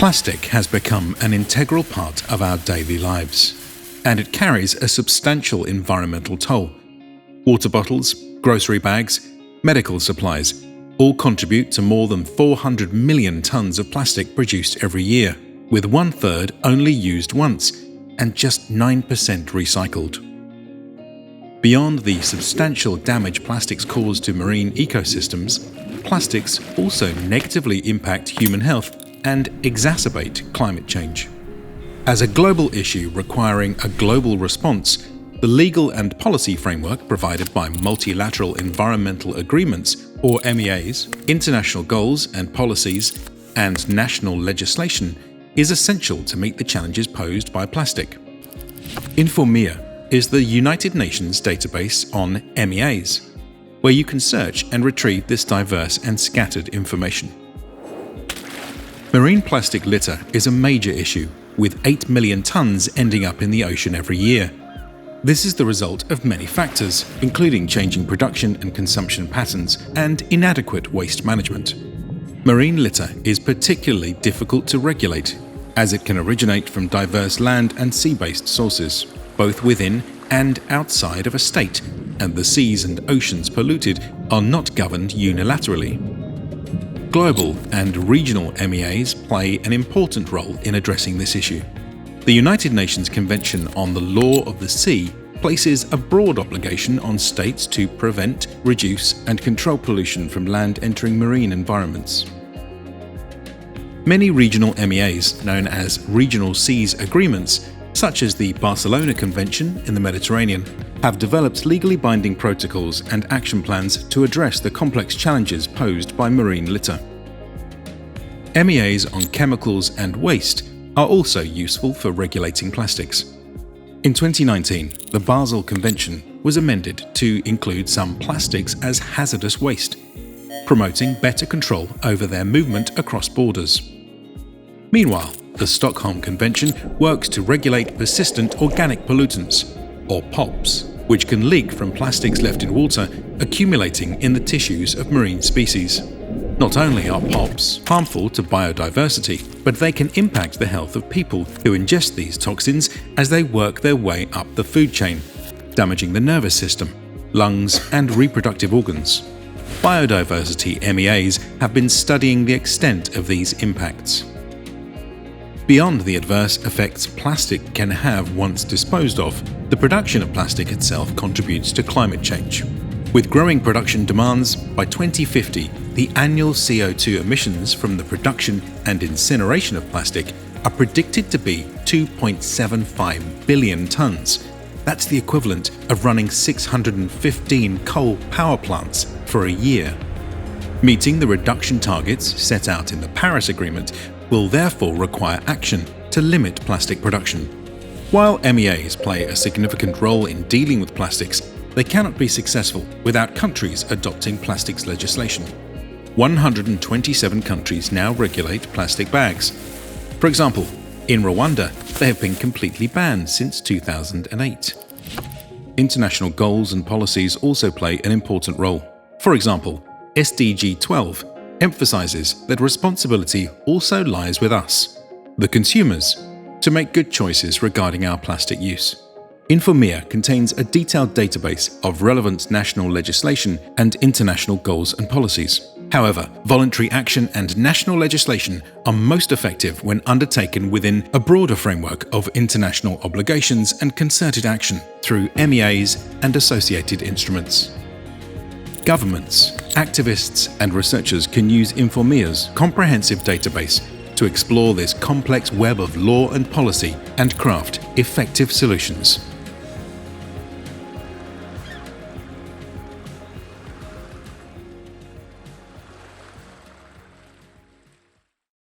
Plastic has become an integral part of our daily lives, and it carries a substantial environmental toll. Water bottles, grocery bags, medical supplies all contribute to more than 400 million tons of plastic produced every year, with 1/3 only used once and just 9% recycled. Beyond the substantial damage plastics cause to marine ecosystems, plastics also negatively impact human health and exacerbate climate change. As a global issue requiring a global response, the legal and policy framework provided by multilateral environmental agreements, or MEAs, international goals and policies, and national legislation is essential to meet the challenges posed by plastic. InforMEA is the United Nations database on MEAs, where you can search and retrieve this diverse and scattered information. Marine plastic litter is a major issue, with 8 million tons ending up in the ocean every year. This is the result of many factors, including changing production and consumption patterns and inadequate waste management. Marine litter is particularly difficult to regulate, as it can originate from diverse land and sea-based sources, both within and outside of a state, and the seas and oceans polluted are not governed unilaterally. Global and regional MEAs play an important role in addressing this issue. The United Nations Convention on the Law of the Sea places a broad obligation on states to prevent, reduce, and control pollution from land entering marine environments. Many regional MEAs, known as Regional Seas Agreements, such as the Barcelona Convention in the Mediterranean, have developed legally binding protocols and action plans to address the complex challenges posed by marine litter. MEAs on chemicals and waste are also useful for regulating plastics. In 2019, the Basel Convention was amended to include some plastics as hazardous waste, promoting better control over their movement across borders. Meanwhile, the Stockholm Convention works to regulate persistent organic pollutants, or POPs, which can leak from plastics left in water, accumulating in the tissues of marine species. Not only are POPs harmful to biodiversity, but they can impact the health of people who ingest these toxins as they work their way up the food chain, damaging the nervous system, lungs, and reproductive organs. Biodiversity MEAs have been studying the extent of these impacts. Beyond the adverse effects plastic can have once disposed of, the production of plastic itself contributes to climate change. With growing production demands, by 2050, the annual CO2 emissions from the production and incineration of plastic are predicted to be 2.75 billion tons. That's the equivalent of running 615 coal power plants for a year. Meeting the reduction targets set out in the Paris Agreement will therefore require action to limit plastic production. While MEAs play a significant role in dealing with plastics, they cannot be successful without countries adopting plastics legislation. 127 countries now regulate plastic bags. For example, in Rwanda, they have been completely banned since 2008. International goals and policies also play an important role. For example, SDG 12 emphasizes that responsibility also lies with us, the consumers, to make good choices regarding our plastic use. InforMEA contains a detailed database of relevant national legislation and international goals and policies. However, voluntary action and national legislation are most effective when undertaken within a broader framework of international obligations and concerted action through MEAs and associated instruments. Governments, activists, and researchers can use InforMEA's comprehensive database to explore this complex web of law and policy and craft effective solutions.